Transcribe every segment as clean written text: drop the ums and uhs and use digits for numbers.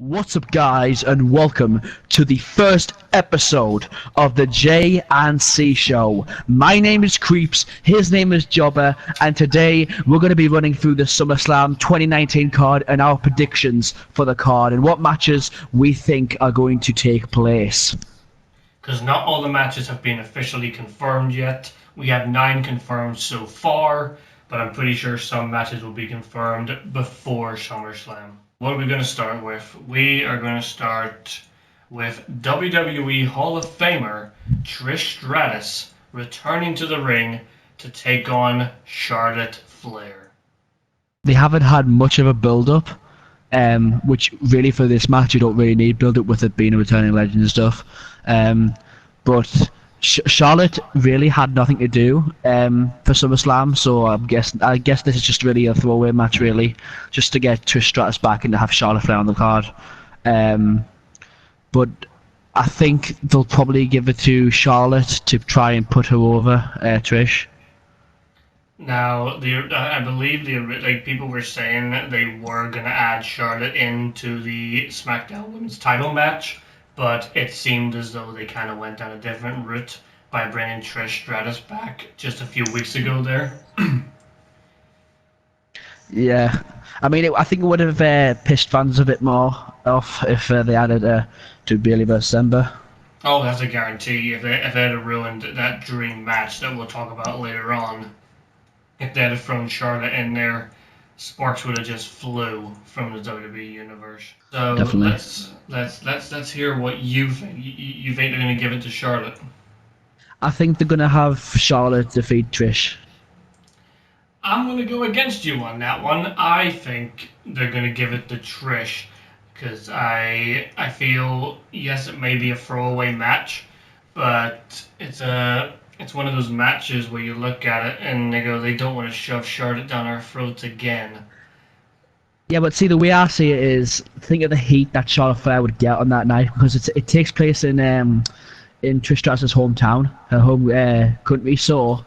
What's up, guys, and welcome to the first episode of the J&C Show. My name is Creeps, his name is Jobber, and today we're going to be running through the SummerSlam 2019 card and our predictions for the card and what matches we think are going to take place. Because not all the matches have been officially confirmed yet. We have 9 confirmed so far, but I'm pretty sure some matches will be confirmed before SummerSlam. What are we going to start with? We are going to start with WWE Hall of Famer Trish Stratus returning to the ring to take on Charlotte Flair. They haven't had much of a build-up, which really for this match you don't really need build-up with it being a returning legend and stuff. But Charlotte really had nothing to do for SummerSlam, so I guess this is just really a throwaway match, really, just to get Trish Stratus back and to have Charlotte Flair on the card. But I think they'll probably give it to Charlotte to try and put her over Trish. Now, I believe people were saying that they were going to add Charlotte into the SmackDown Women's title match, but it seemed as though they kind of went down a different route by bringing Trish Stratus back just a few weeks ago there. Yeah, I mean, I think it would have pissed fans a bit more off if they added to Bayley vs. Ember. Oh, that's a guarantee. If they had ruined that dream match that we'll talk about later on, if they had thrown Charlotte in there, sparks would have just flew from the WWE universe. So definitely. let's hear what you think. You think they're gonna give it to Charlotte? I think they're gonna have Charlotte defeat Trish. I'm gonna go against you on that one. I think they're gonna give it to Trish because I feel, yes, it may be a throwaway match, but it's one of those matches where you look at it and they don't want to shove Charlotte down our throats again. Yeah, but see, the way I see it is, think of the heat that Charlotte Flair would get on that night, because it takes place in Trish Stratus' hometown, her home country. So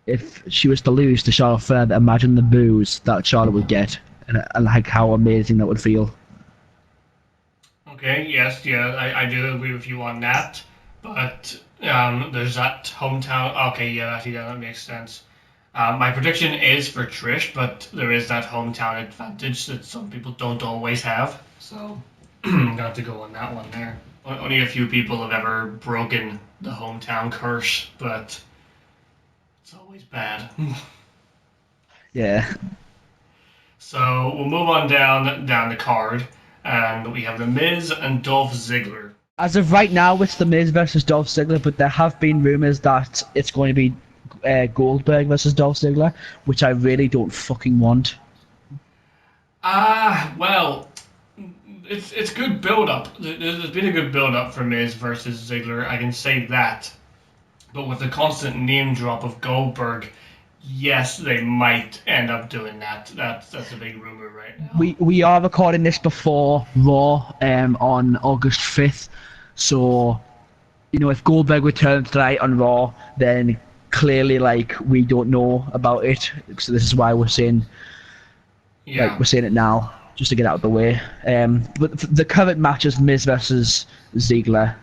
if she was to lose to Charlotte Flair, imagine the boos that Charlotte would get, and like how amazing that would feel. Okay, yes, yeah, I do agree with you on that, but there's that hometown. Okay, yeah, that makes sense. My prediction is for Trish, but there is that hometown advantage that some people don't always have, so I'm going to have to go on that one there. Only a few people have ever broken the hometown curse, but it's always bad. Yeah. So we'll move on down the card, and we have The Miz and Dolph Ziggler. As of right now, it's The Miz versus Dolph Ziggler, but there have been rumors that it's going to be Goldberg versus Dolph Ziggler, which I really don't fucking want. Well, it's good build-up. There's been a good build-up for Miz versus Ziggler, I can say that. But with the constant name drop of Goldberg, yes, they might end up doing that. That's a big rumor right now. We are recording this before Raw on August 5th, so if Goldberg returns tonight on Raw, then clearly we don't know about it. So this is why we're saying we're saying it now, just to get out of the way. But the current match is Miz versus Ziggler.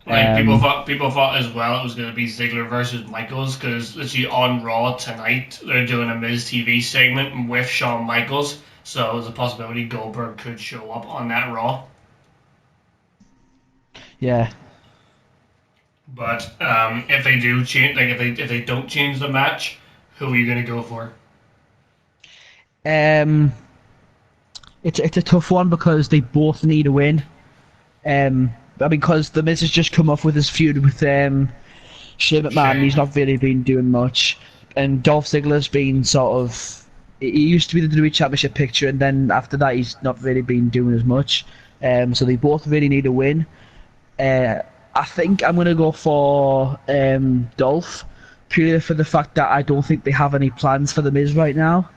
People thought as well it was going to be Ziggler versus Michaels, because literally on Raw tonight they're doing a Miz TV segment with Shawn Michaels, so there's a possibility Goldberg could show up on that Raw. Yeah. But if they do change, if they don't change the match, who are you going to go for? It's a tough one because they both need a win. Because The Miz has just come off with his feud with Shane McMahon. He's not really been doing much, and Dolph Ziggler's been he used to be the WWE Championship picture, and then after that he's not really been doing as much. So they both really need a win. I think I'm going to go for Dolph, purely for the fact that I don't think they have any plans for The Miz right now.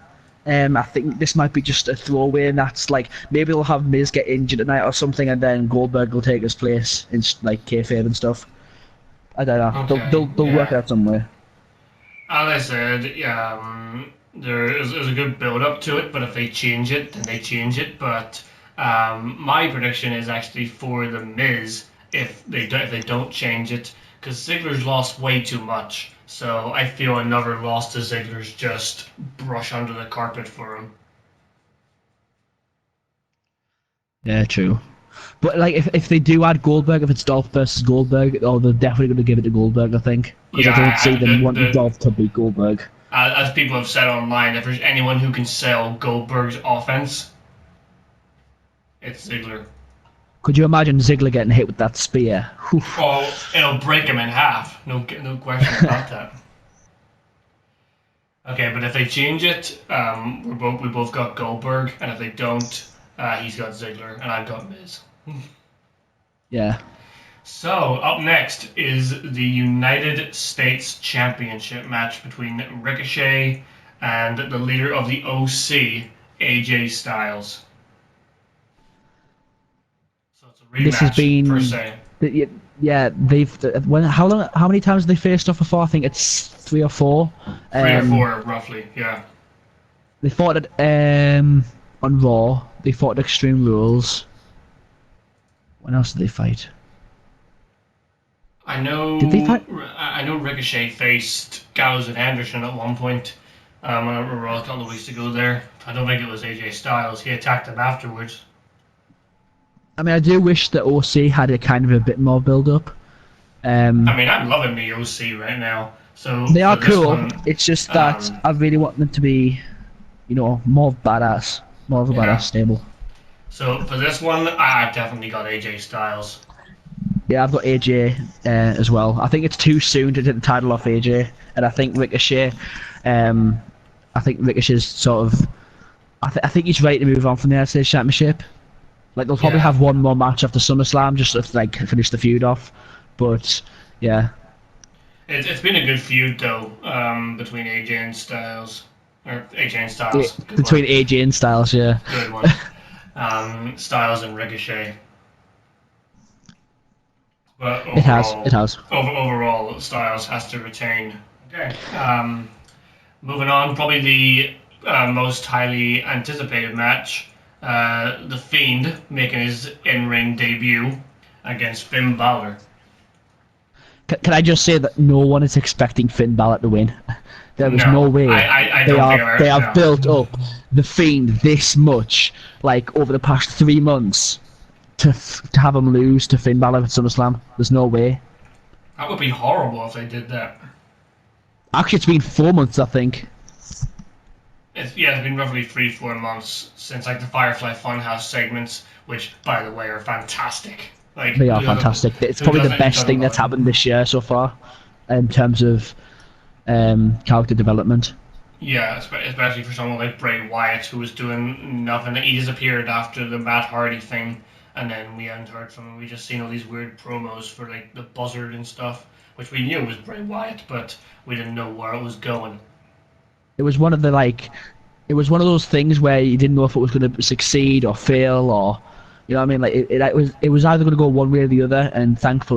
I think this might be just a throwaway, and that's maybe they'll have Miz get injured tonight or something, and then Goldberg will take his place in kayfabe and stuff. I don't know. Okay, they'll work out somewhere. As I said, there is a good build up to it, but if they change it, then they change it. But My prediction is actually for the Miz if they don't change it, because Ziggler's lost way too much. So I feel another loss to Ziggler's just brush under the carpet for him. Yeah, true. But like, if they do add Goldberg, if it's Dolph versus Goldberg, oh, they're definitely going to give it to Goldberg, I think, because I don't see them wanting Dolph to beat Goldberg. As people have said online, if there's anyone who can sell Goldberg's offense, it's Ziggler. Could you imagine Ziggler getting hit with that spear? Oof. Oh, it'll break him in half. No question about that. Okay, but if they change it, we both got Goldberg, and if they don't, he's got Ziggler, and I've got Miz. Yeah. So up next is the United States Championship match between Ricochet and the leader of the OC, AJ Styles. So it's a rematch, This has been per se. Yeah, how many times have they faced off before? I think it's 3 or 4. 3 or 4, roughly, yeah. They fought at on Raw. They fought at Extreme Rules. When else did they fight? I know. Did they fight? I know Ricochet faced Gallows and Anderson at one point. On a Raw a couple of weeks ago there. I don't think it was AJ Styles. He attacked him afterwards. I mean, I do wish that OC had a kind of a bit more build-up. I mean, I'm loving the OC right now. So they are cool. One, it's just that I really want them to be, more badass, more of a badass stable. So for this one, I've definitely got AJ Styles. Yeah, I've got AJ as well. I think it's too soon to take the title off AJ, and I think Ricochet. I think Ricochet's sort of. I think he's ready to move on from the United States Championship. Like they'll probably have one more match after SummerSlam just to like finish the feud off, but yeah. It's been a good feud though, between AJ and Styles, or AJ and Styles. Between AJ and Styles, yeah. Good one. Styles and Ricochet. But overall, it has. Overall, Styles has to retain. Okay. Moving on, probably the most highly anticipated match. The Fiend making his in-ring debut against Finn Balor. Can I just say that no one is expecting Finn Balor to win? There is no way. They have built up the Fiend this much, like over the past 3 months, to have him lose to Finn Balor at SummerSlam. There's no way. That would be horrible if they did that. Actually, it's been 4 months, I think. It's been roughly 3-4 months since like the Firefly Funhouse segments, which by the way are fantastic. Like they are fantastic. It's probably the best thing that's happened this year so far, in terms of character development. Yeah, especially for someone like Bray Wyatt, who was doing nothing. He disappeared after the Matt Hardy thing, and then we hadn't heard from him. We just seen all these weird promos for like the Buzzard and stuff, which we knew was Bray Wyatt, but we didn't know where it was going. It was one of those things where you didn't know if it was going to succeed or fail, or you know what I mean. Like it was either going to go one way or the other, and thank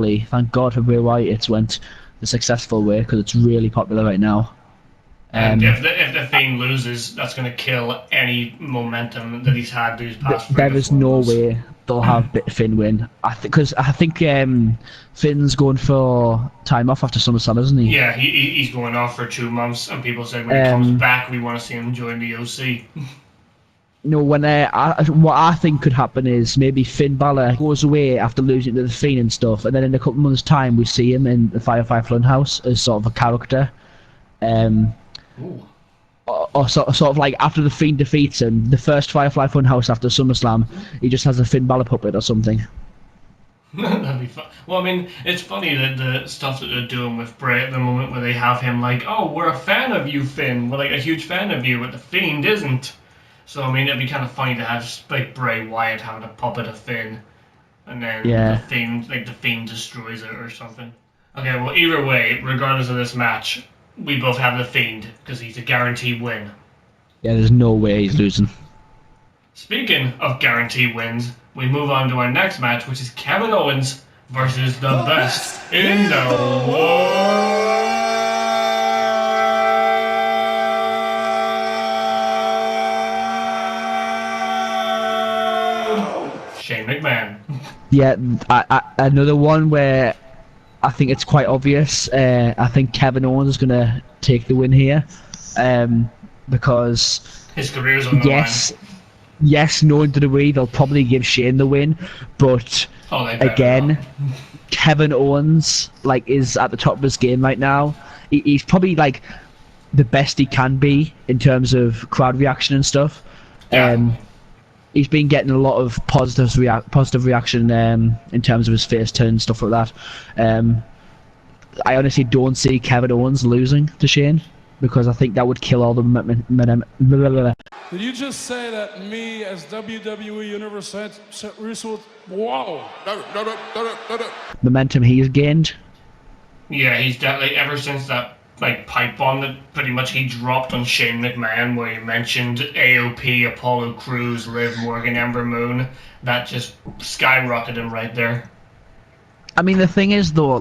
God for Bray Wyatt, it's went the successful way because it's really popular right now. And if the Fiend loses, that's going to kill any momentum that he's had these past. There is no way they'll have Finn win. I think Finn's going for time off after SummerSlam, isn't he? Yeah, he's going off for 2 months, and people said when he comes back, we want to see him join the OC. What I think could happen is maybe Finn Balor goes away after losing to the Fiend and stuff, and then in a couple months' time we see him in the Firefly Funhouse as sort of a character. Or sort of like after the Fiend defeats him, the first Firefly Funhouse after SummerSlam, he just has a Finn Balor puppet or something. That'd be fun. Well, I mean, it's funny that the stuff that they're doing with Bray at the moment, where they have him like, "Oh, we're a fan of you, Finn. We're like a huge fan of you," but the Fiend isn't. So I mean, it'd be kind of funny to have like Bray Wyatt having a puppet of Finn, and then the Fiend destroys it or something. Okay, well, either way, regardless of this match, we both have the Fiend because he's a guaranteed win. Yeah, there's no way he's losing. Speaking of guaranteed wins, we move on to our next match, which is Kevin Owens versus the best in the world. Shane McMahon. Yeah, another one where I think it's quite obvious. I think Kevin Owens is going to take the win here, because His career's on the yes, knowing WWE, they'll probably give Shane the win, but again, Kevin Owens is at the top of his game right now. He's probably the best he can be in terms of crowd reaction and stuff. He's been getting a lot of positive reaction in terms of his face turn and stuff like that. I honestly don't see Kevin Owens losing to Shane, because I think that would kill all the Did you just say that me as WWE Universal? Whoa! momentum he's gained. Yeah, he's definitely, ever since that pipe bomb that pretty much he dropped on Shane McMahon, where he mentioned AOP, Apollo Crews, Liv Morgan, Ember Moon, that just skyrocketed him right there. I mean, the thing is though,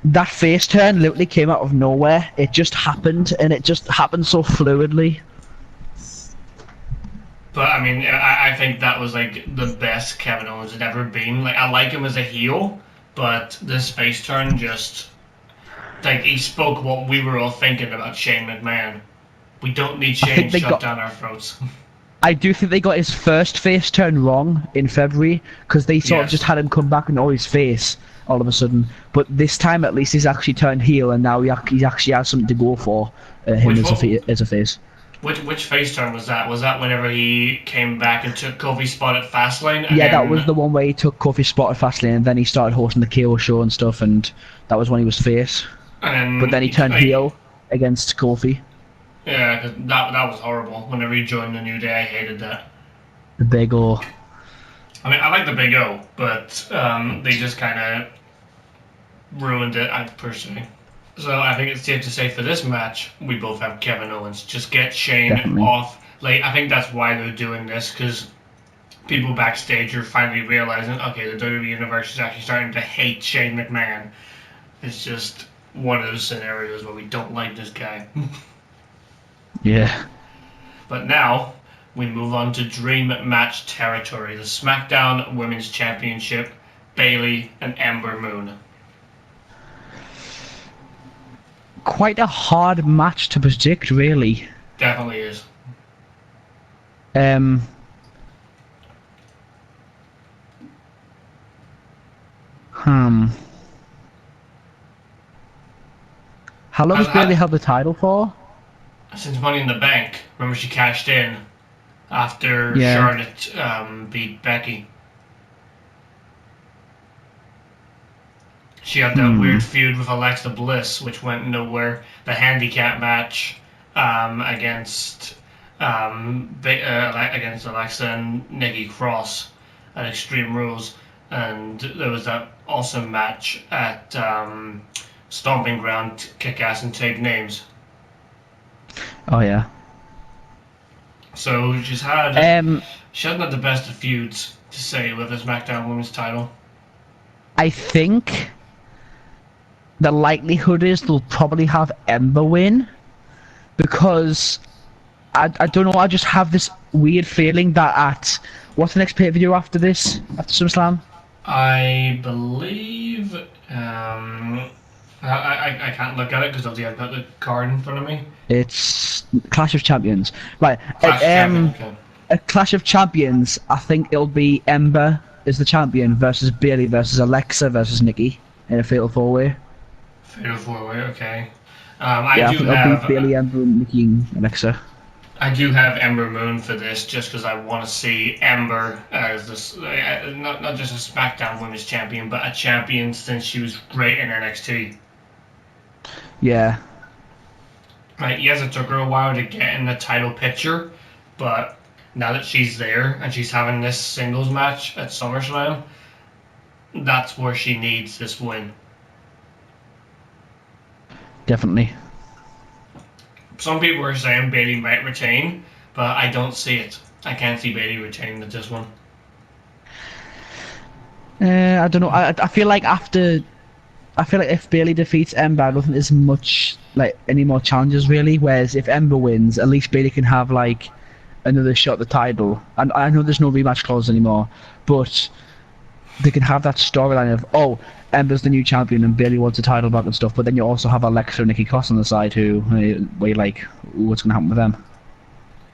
that face turn literally came out of nowhere. It just happened, and it just happened so fluidly. But I mean, I think that was the best Kevin Owens had ever been. I like him as a heel, but this face turn just he spoke what we were all thinking about Shane McMahon. We don't need Shane shut down our throats. I do think they got his first face turn wrong in February, because they sort of just had him come back and his face all of a sudden. But this time, at least, he's actually turned heel, and now he actually has something to go for him as a face. Which face turn was that? Was that whenever he came back and took Kofi's spot at Fastlane? Yeah, that was the one where he took Kofi's spot at Fastlane, and then he started hosting the KO show and stuff, and that was when he was face. But then he turned heel against Kofi. Yeah, 'cause that was horrible. Whenever he joined the New Day, I hated that. The Big O. I mean, I like the Big O, but they just kind of ruined it, personally. So I think it's safe to say for this match, we both have Kevin Owens. Just get Shane off. I think that's why they're doing this, because people backstage are finally realizing, okay, the WWE Universe is actually starting to hate Shane McMahon. It's just one of those scenarios where we don't like this guy. Yeah. But now, we move on to Dream Match territory. The SmackDown Women's Championship, Bayley and Ember Moon. Quite a hard match to predict, really. Definitely is. How long has Bayley held the title for? Since Money in the Bank. Remember, she cashed in after Charlotte beat Becky. She had that weird feud with Alexa Bliss, which went nowhere. The handicap match against Alexa and Nikki Cross at Extreme Rules, and there was that awesome match at Stomping Ground, Kick Ass and Take Names. Oh yeah. So she hasn't had the best of feuds, to say, with the SmackDown Women's title. I think the likelihood is they'll probably have Ember win, because I don't know, I just have this weird feeling that at what's the next pay-per-view after this, after SummerSlam? I believe I can't look at it because obviously I've got the card in front of me. It's Clash of Champions, right? Okay. At Clash of Champions, I think it'll be Ember as the champion versus Bayley versus Alexa versus Nikki in a fatal four-way. Fatal four-way, okay. I think it'll be Bayley, Ember, Nikki, and Alexa. I do have Ember Moon for this, just because I want to see Ember as this, not just a SmackDown Women's Champion, but a champion since she was great in NXT. Yeah. Right, yes, it took her a while to get in the title picture, but now that she's there and she's having this singles match at SummerSlam, that's where she needs this win. Definitely. Some people are saying Bayley might retain, but I don't see it. I can't see Bayley retaining at this one. I don't know. I feel like if Bayley defeats Ember, I don't think there's much any more challenges really. Whereas if Ember wins, at least Bayley can have another shot at the title. And I know there's no rematch clause anymore, but they can have that storyline of, oh, Ember's the new champion and Bayley wants a title back and stuff, but then you also have Alexa and Nikki Cross on the side where you're like, what's going to happen with them?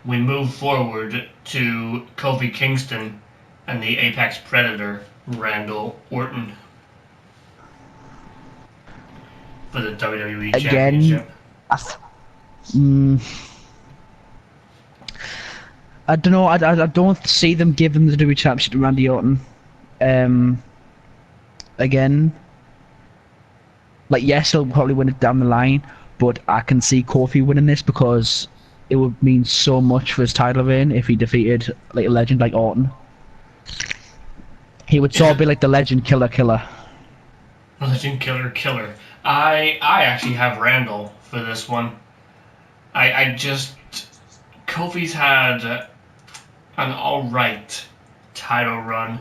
We move forward to Kofi Kingston and the Apex Predator, Randall Orton, for the WWE Championship. I don't know. I don't see them giving the WWE Championship to Randy Orton. Again, like, yes, he'll probably win it down the line, but I can see Kofi winning this because it would mean so much for his title reign if he defeated like a legend like Orton. He would sort of be like the legend killer. Legend killer. I actually have Randall for this one. I just Kofi's had an alright title run.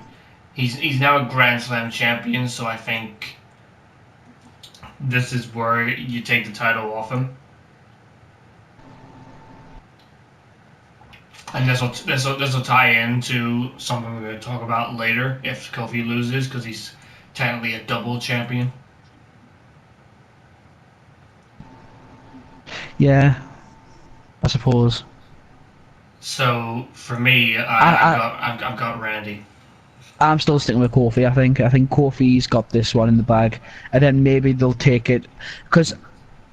He's now a Grand Slam champion, so I think this is where you take the title off him. And this will tie into something we're going to talk about later if Kofi loses, because he's technically a double champion. Yeah, I suppose. So for me, I've got Randy. I'm still sticking with Kofi. I think Kofi's got this one in the bag, and then maybe they'll take it, because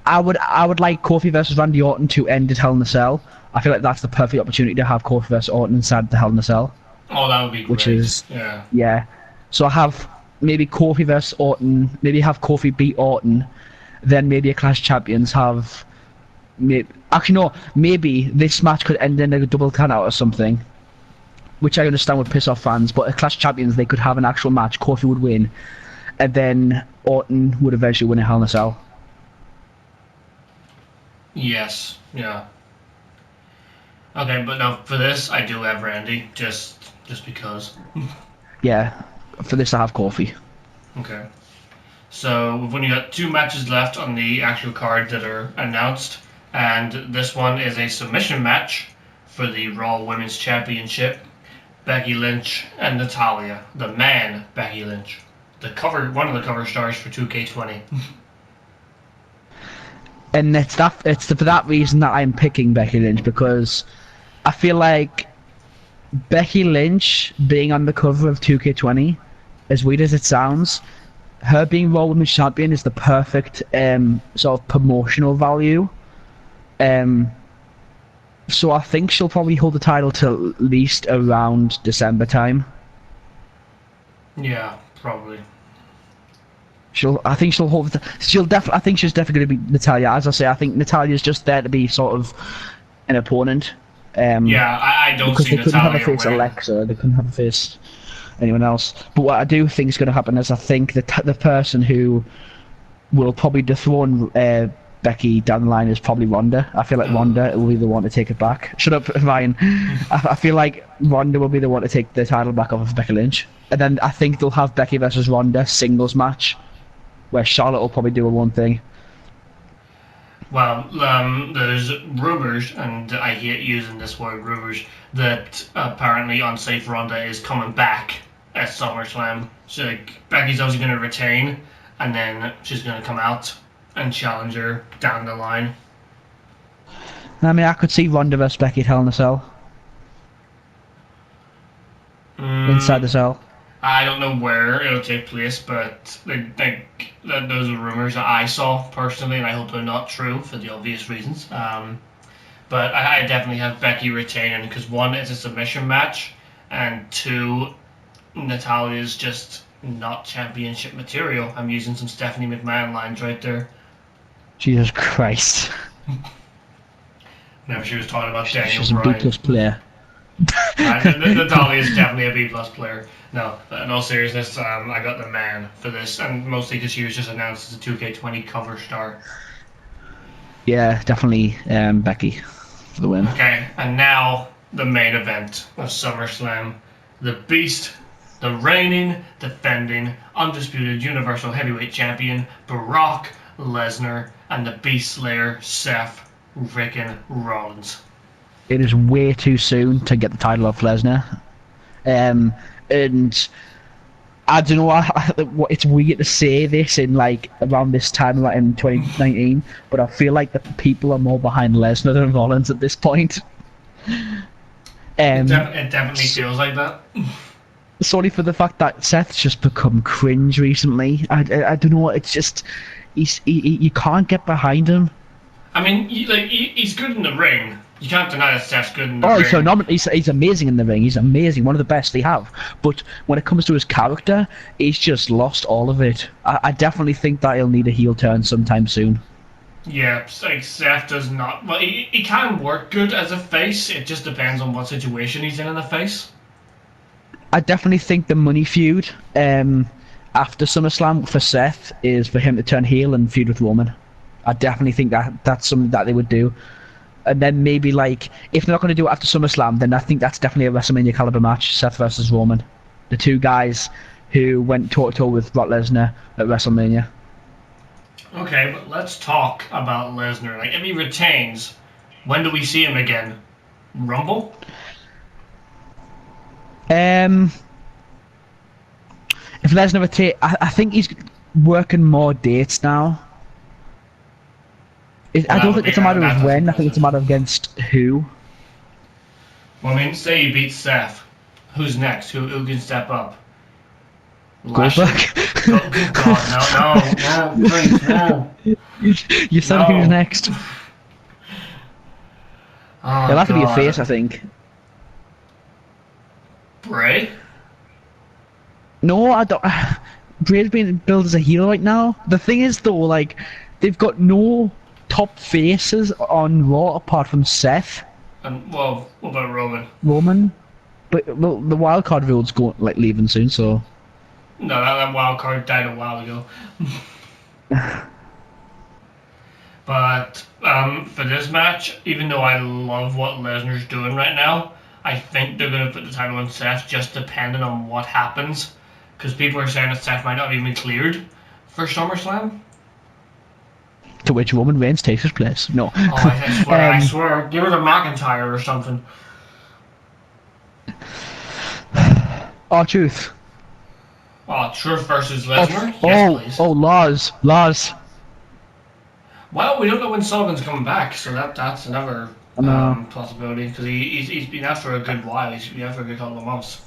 I would like Kofi versus Randy Orton to end at Hell in a Cell. I feel like that's the perfect opportunity to have Kofi versus Orton inside the Hell in a Cell. Oh, that would be great. Which is yeah. So I have maybe Kofi versus Orton. Maybe have Kofi beat Orton, then maybe a Clash of Champions have. Maybe this match could end in a double count out or something, which I understand would piss off fans, but a Clash of Champions, they could have an actual match, Kofi would win, and then Orton would eventually win a Hell in a Cell. Yes, yeah. Okay, but no, for this, I do have Randy, just because. Yeah, for this I have Kofi. Okay. So we've only got 2 matches left on the actual card that are announced, and this one is a submission match for the Raw Women's Championship. Becky Lynch and Natalya, the man Becky Lynch, one of the cover stars for 2K20. And it's for that reason that I'm picking Becky Lynch, because I feel like Becky Lynch being on the cover of 2K20, as weird as it sounds, her being Raw Women's Champion is the perfect sort of promotional value. So I think she'll probably hold the title till at least around December time. Yeah, probably. I think she's definitely going to be Natalya. As I say, I think Natalya's just there to be sort of an opponent. Yeah, I don't see Natalya winning. Because they couldn't have a face Alexa, they couldn't have a face anyone else. But what I do think is going to happen is I think the person who will probably dethrone Becky down the line is probably Ronda. I feel like Ronda will be the one to take it back. Shut up, Ryan. I feel like Ronda will be the one to take the title back off of Becky Lynch. And then I think they'll have Becky versus Ronda singles match, where Charlotte will probably do her one thing. Well, there's rumors, and I hate using this word rumors, that apparently Unsafe Ronda is coming back at SummerSlam. So Becky's obviously going to retain, and then she's going to come out and challenge her down the line. I mean, I could see Ronda versus Becky at Hell in a Cell. Inside the cell. I don't know where it'll take place, but those are rumors that I saw personally, and I hope they're not true for the obvious reasons. But I definitely have Becky retaining, because 1, it's a submission match, and 2, Natalya's just not championship material. I'm using some Stephanie McMahon lines right there. Jesus Christ. Whenever she was talking about Daniel She's a Bryan. B+ player. Natalya is definitely a B+ player. No, in all seriousness, I got the man for this, and mostly because she was just announced as a 2K20 cover star. Yeah, definitely Becky for the win. Okay, and now the main event of SummerSlam. The Beast, the reigning, defending, undisputed Universal Heavyweight Champion, Brock Lesnar, and the Beast Slayer, Seth frickin' Rollins. It is way too soon to get the title off Lesnar. And I don't know. It's weird to say this in like around this time, like in 2019, but I feel like the people are more behind Lesnar than Rollins at this point. It definitely feels like that. Sorry for the fact that Seth's just become cringe recently. I don't know. It's just you can't get behind him. I mean, he's good in the ring. You can't deny that Seth's good in the ring. He's phenomenal. He's amazing in the ring. He's amazing. One of the best they have. But when it comes to his character, he's just lost all of it. I definitely think that he'll need a heel turn sometime soon. Yeah, like Seth does not. Well, he can work good as a face. It just depends on what situation he's in the face. I definitely think the money feud after SummerSlam for Seth is for him to turn heel and feud with Roman. I definitely think that's something that they would do. And then maybe, like, if they're not going to do it after SummerSlam, then I think that's definitely a WrestleMania caliber match, Seth versus Roman. The two guys who went toe-to-toe with Brock Lesnar at WrestleMania. Okay, but let's talk about Lesnar. Like, if he retains, when do we see him again? Rumble? If Lesnar retains, I think he's working more dates now. I don't think it's a matter of when, I think it's a matter of against who. Well, I mean, say he beats Seth. Who's next? Who can step up? Goldberg? Good God, no, please, no. You said No. who's next. Oh, He'll have to be a God. face, I think. Bray? No, I don't. Bray's being billed as a heel right now. The thing is, though, like, they've got no top faces on Raw apart from Seth. And, well, what about Roman? But well, the wildcard rule's leaving soon, so. No, that wild card died a while ago. But for this match, even though I love what Lesnar's doing right now, I think they're going to put the title on Seth just depending on what happens. Because people are saying that Seth might not even be cleared for SummerSlam. To which Roman Reigns takes his place. No. Oh, I swear. Give it a McIntyre or something. R-Truth. Oh, Truth versus Lesnar? Yes, please. Lars. Well, we don't know when Sullivan's coming back, so that's another possibility. Because he's been out for a good while. He's been out for a good couple of months.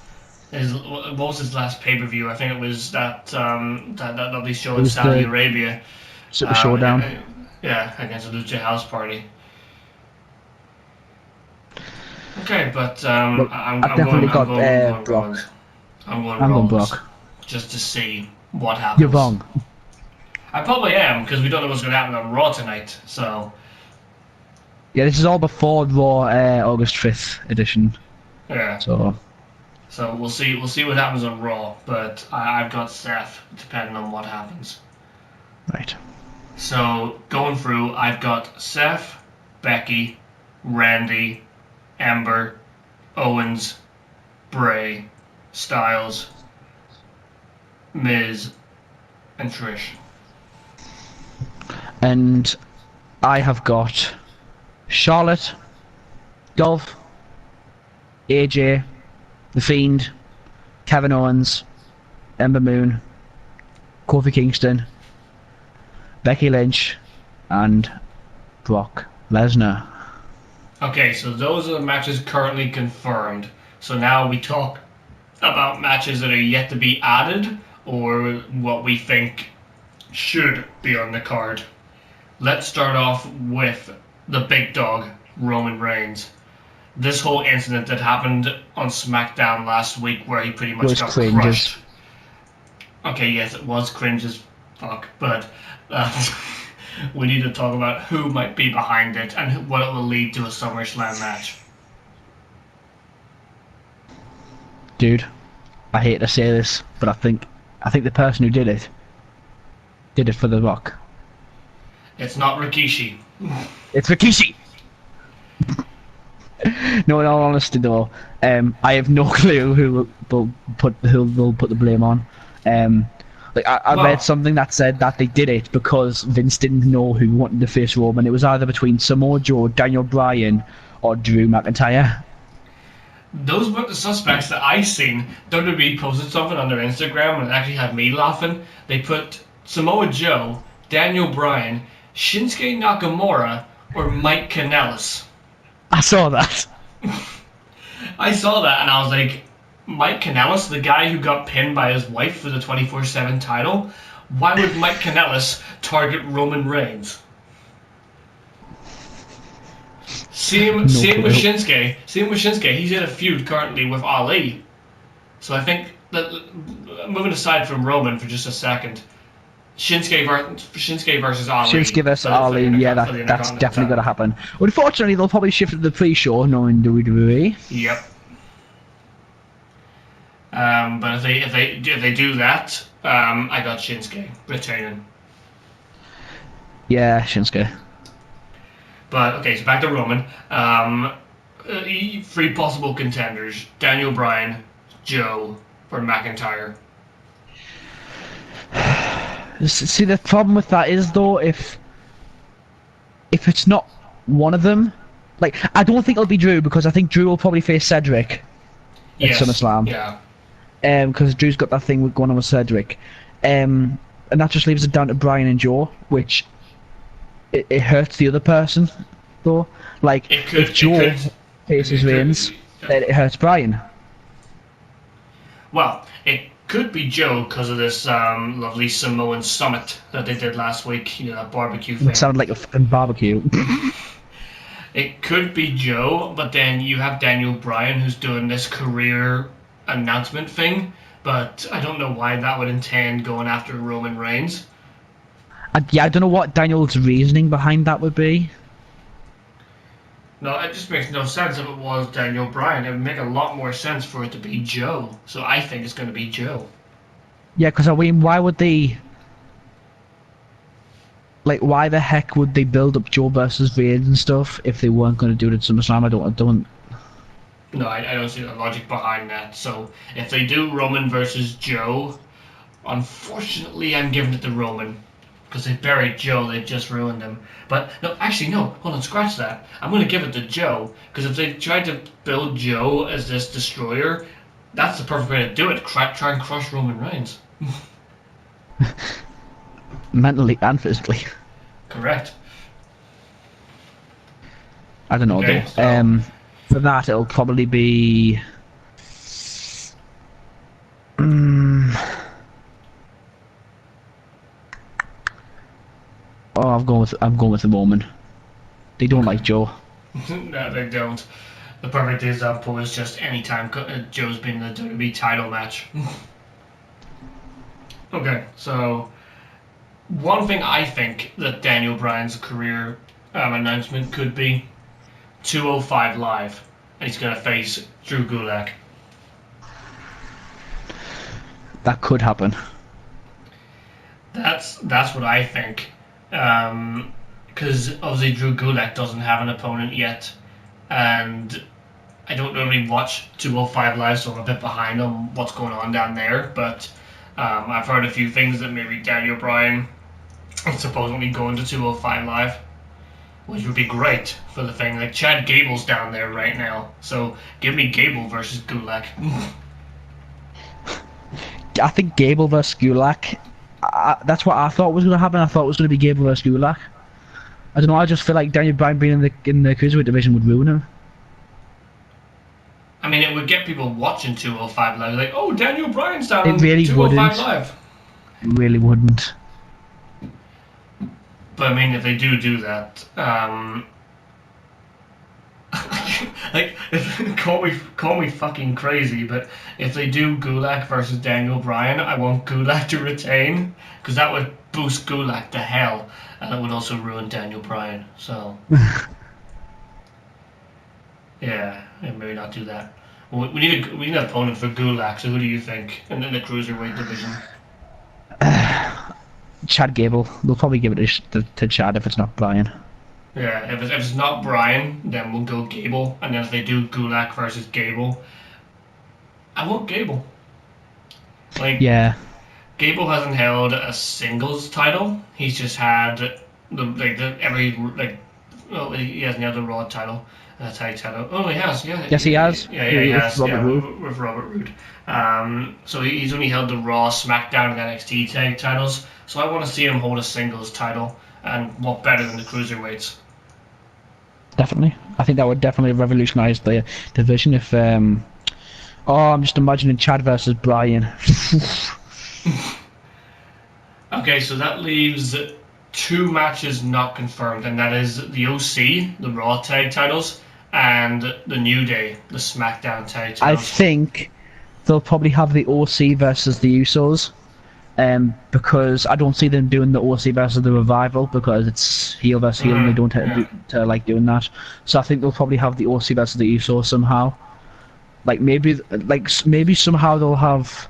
What was his last pay-per-view? I think it was that lovely show in Saudi Arabia. Super Showdown. Yeah, against the Lucha House Party. Okay, but I'm going Brock. I'm going Brock. Just to see what happens. You're wrong. I probably am, because we don't know what's going to happen on Raw tonight, so. Yeah, this is all before Raw August 5th edition. Yeah. So we'll see what happens on Raw, but I've got Seth, depending on what happens. Right. So, going through, I've got Seth, Becky, Randy, Ember, Owens, Bray, Styles, Miz, and Trish. And I have got Charlotte, Dolph, AJ, The Fiend, Kevin Owens, Ember Moon, Kofi Kingston, Becky Lynch, and Brock Lesnar. Okay, so those are the matches currently confirmed. So now we talk about matches that are yet to be added, or what we think should be on the card. Let's start off with the big dog, Roman Reigns. This whole incident that happened on SmackDown last week where he pretty much got crushed. Okay, yes, it was cringe as fuck, but we need to talk about who might be behind it and what it will lead to a SummerSlam match. Dude, I hate to say this, but I think the person who did it for The Rock. It's not Rikishi. It's Rikishi! No, in all honesty though, I have no clue who they'll put the blame on. I read something that said that they did it because Vince didn't know who wanted to face Roman. It was either between Samoa Joe, Daniel Bryan, or Drew McIntyre. those were the suspects that I seen. WWE posted something on their Instagram and it actually had me laughing. They put Samoa Joe, Daniel Bryan, Shinsuke Nakamura, or Mike Kanellis. I saw that. I saw that and I was like, Mike Kanellis, the guy who got pinned by his wife for the 24/7 title? Why would Mike Kanellis target Roman Reigns? Same with Shinsuke. He's in a feud currently with Ali. So I think that, moving aside from Roman for just a second, Shinsuke versus Ali. Shinsuke versus Ali, yeah, that's definitely going to happen. Unfortunately, they'll probably shift to the pre-show, knowing WWE. Yep. But if they do that, I got Shinsuke retaining. Yeah, Shinsuke. But okay, so back to Roman. 3 possible contenders: Daniel Bryan, Joe, or McIntyre. See, the problem with that is, though, if it's not one of them, like, I don't think it'll be Drew, because I think Drew will probably face Cedric at SummerSlam. Yeah. Because Drew's got that thing going on with Cedric. And that just leaves it down to Bryan and Joe, which it hurts the other person, though. Like, if Joe faces Reigns, then it hurts Bryan. Well, it could be Joe because of this lovely Samoan summit that they did last week. You know, that barbecue thing. It sounded like a fucking barbecue. It could be Joe, but then you have Daniel Bryan who's doing this career announcement thing. But I don't know why that would intend going after Roman Reigns. Yeah, I don't know what Daniel's reasoning behind that would be. No, it just makes no sense if it was Daniel Bryan. It would make a lot more sense for it to be Joe. So I think it's going to be Joe. Yeah, because I mean, why would they... Like, why the heck would they build up Joe versus Reigns and stuff if they weren't going to do it at SummerSlam? I don't... No, I don't see the logic behind that. So if they do Roman versus Joe, unfortunately I'm giving it to Roman. Because they buried Joe, they've just ruined him. But, no, actually, no, hold on, scratch that. I'm going to give it to Joe. Because if they tried to build Joe as this destroyer, that's the perfect way to do it. Try and crush Roman Reigns. Mentally and physically. Correct. I don't know, Okay, though. so- For that, it'll probably be... Oh, I'm going with the Roman. They don't like Joe. No, they don't. The perfect example is just anytime Joe's been in the WWE title match. Okay, so one thing I think that Daniel Bryan's career announcement could be 205 Live, and he's going to face Drew Gulak. That could happen. That's what I think. Because obviously Drew Gulak doesn't have an opponent yet, and I don't really watch 205 Live, so I'm a bit behind on what's going on down there, but I've heard a few things that maybe Daniel Bryan is supposedly going to 205 Live, which would be great for the thing. Like, Chad Gable's down there right now, so give me Gable versus Gulak. I think Gable versus Gulak. That's what I thought was going to happen. I thought it was going to be Gable versus Gulak. I don't know. I just feel like Daniel Bryan being in the cruiserweight division would ruin him. I mean, it would get people watching 205 Live, like, oh, Daniel Bryan's down on really 205 wouldn't. Live. It really wouldn't. But I mean, if they do that, like, call me fucking crazy, but if they do Gulak versus Daniel Bryan, I want Gulak to retain, because that would boost Gulak to hell, and it would also ruin Daniel Bryan. So, yeah, maybe not do that. We need an opponent for Gulak. So who do you think in the cruiserweight division? Chad Gable. They'll probably give it to Chad if it's not Bryan. Yeah, if it's not Bryan, then we'll go Gable. And then if they do Gulak versus Gable, I want Gable. Like, Yeah. Gable hasn't held a singles title. He's just had every Well, he hasn't held the Raw title, tag title. Oh, he has. Yeah. Yes, he has. Yeah, he has. Robert Yeah, Roode. with Robert Roode. So he's only held the Raw, SmackDown, and NXT tag titles. So I want to see him hold a singles title, and what better than the cruiserweights? Definitely. I think that would definitely revolutionise the division if. Oh, I'm just imagining Chad versus Brian. Okay, so that leaves 2 matches not confirmed, and that is the OC, the Raw tag titles, and the New Day, the SmackDown tag titles. I think they'll probably have the OC versus the Usos, because I don't see them doing the OC versus the Revival because it's heel versus heel and they don't like doing that. So I think they'll probably have the OC versus the Usos somehow. Maybe somehow they'll have.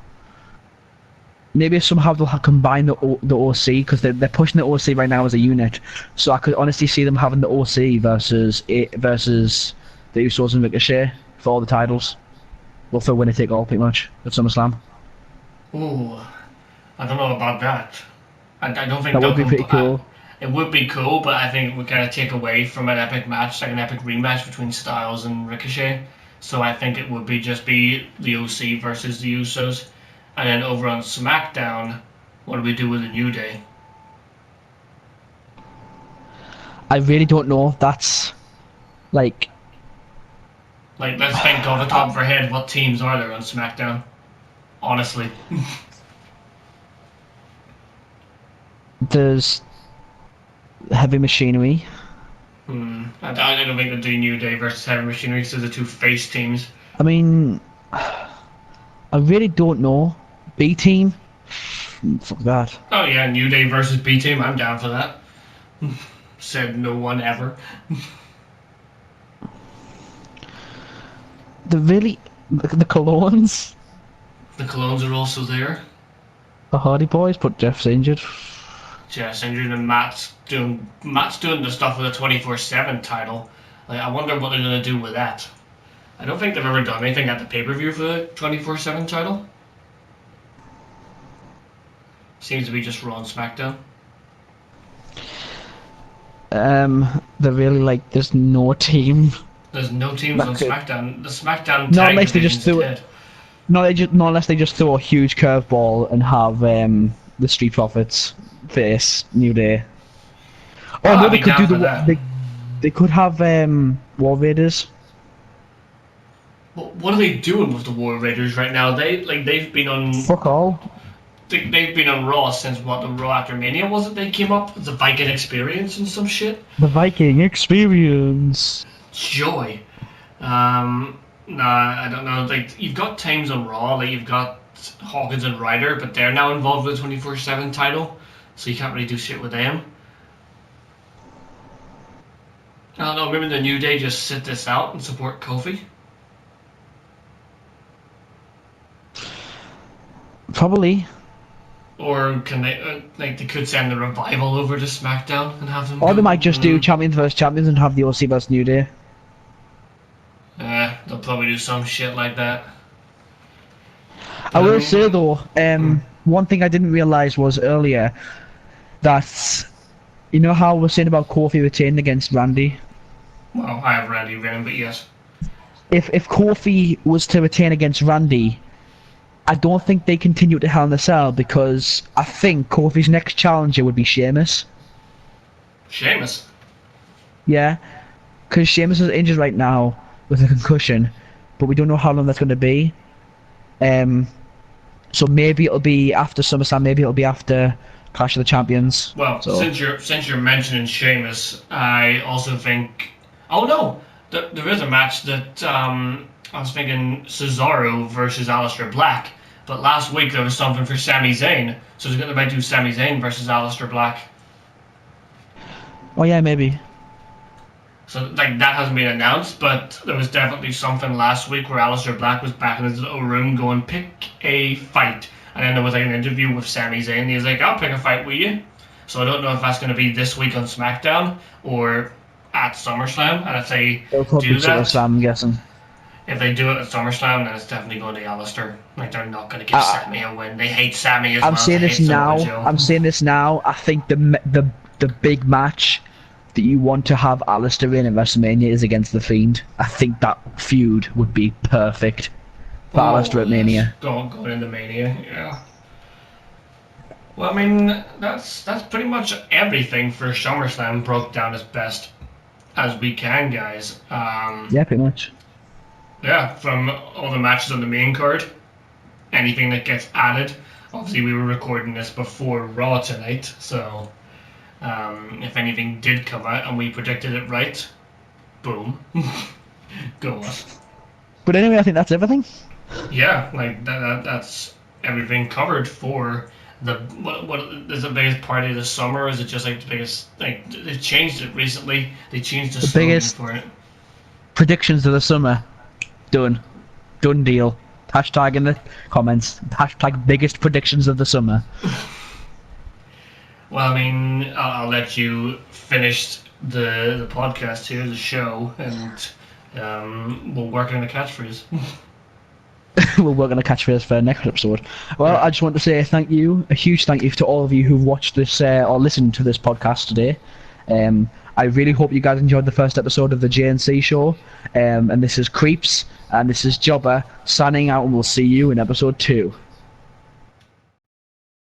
Maybe somehow they'll combine the OC because they're pushing the OC right now as a unit. So I could honestly see them having the OC versus the Usos and Ricochet for all the titles. Well, for winner take all, pretty much at SummerSlam. Ooh, I don't know about that. I don't think that would be pretty cool. It would be cool, but I think it would kind of take away from an epic match, like an epic rematch between Styles and Ricochet. So I think it would just be the OC versus the Usos. And then over on SmackDown, what do we do with the New Day? I really don't know. That's let's think off the top of our head, what teams are there on SmackDown? Honestly. There's Heavy Machinery. I don't think they'll do New Day versus Heavy Machinery because they're the 2 face teams. I mean, I really don't know. B Team? Fuck that. Oh yeah, New Day versus B Team, I'm down for that. Said no one ever. The Colognes? The Colognes are also there. The Hardy Boys, but Jeff's injured. Jeff's injured and Matt's doing the stuff with the 24/7 title. I wonder what they're gonna do with that. I don't think they've ever done anything at the pay-per-view for the 24/7 title. Seems to be just Raw and SmackDown. They're really there's no team. There's no teams on SmackDown. The SmackDown not tag unless they just threw it. Not unless they just throw a huge curveball and have the Street Profits face New Day. Oh no, they could do they could have War Raiders. What are they doing with the War Raiders right now? They've been on. Fuck all. They've been on Raw since the Raw after Mania was it? They came up with the Viking Experience and some shit. The Viking Experience. Joy. Nah, I don't know. You've got teams on Raw. You've got Hawkins and Ryder, but they're now involved with the 24/7 title, so you can't really do shit with them. I don't know. Maybe the New Day just sit this out and support Kofi. Probably. Or can they, they could send the Revival over to SmackDown and have them. Or they might just do Champions versus Champions and have the OC versus New Day. They'll probably do some shit like that. I will say though, one thing I didn't realise was earlier that, you know how we're saying about Kofi retaining against Randy? Well, I have Randy winning, but yes. If Kofi was to retain against Randy, I don't think they continue to Hell in a Cell because I think Kofi's next challenger would be Sheamus. Sheamus? Yeah, because Sheamus is injured right now with a concussion, but we don't know how long that's going to be. So maybe it'll be after SummerSlam, maybe it'll be after Clash of the Champions. Well, so. since you're mentioning Sheamus, I also think... Oh no! There is a match that I was thinking Cesaro versus Aleister Black. But last week there was something for Sami Zayn, so they might do Sami Zayn versus Aleister Black. Oh yeah, maybe. So that hasn't been announced, but there was definitely something last week where Aleister Black was back in his little room going, pick a fight. And then there was an interview with Sami Zayn, and he was like, I'll pick a fight with you. So I don't know if that's going to be this week on SmackDown or at SummerSlam, and if they do that, SummerSlam, I'm guessing. If they do it at SummerSlam, then it's definitely going to Aleister. They're not going to give Sami a win. They hate Sami as well. I'm saying this now. I think the big match that you want to have Alistair in at WrestleMania is against The Fiend. I think that feud would be perfect for Alistair at Mania. Going into Mania, yeah. Well, I mean, that's pretty much everything for SummerSlam, broke down as best as we can, guys. Yeah, pretty much. Yeah, from all the matches on the main card, anything that gets added. Obviously, we were recording this before Raw tonight, so if anything did come out and we predicted it right, boom, go on. But anyway, I think that's everything. Yeah, like that's everything covered for the what is the biggest party of the summer? Or is it just like the biggest? Like they changed it recently. They changed the biggest for it. Predictions of the summer. Done deal. Hashtag in the comments. Hashtag biggest predictions of the summer. Well, I mean, I'll let you finish the podcast here, the show, and we'll work on a catchphrase. We'll work on a catchphrase for next episode. Well, I just want to say thank you, a huge thank you to all of you who've watched this or listened to this podcast today. I really hope you guys enjoyed the first episode of the JNC show. And this is Creeps, and this is Jobber signing out, and we'll see you in episode 2.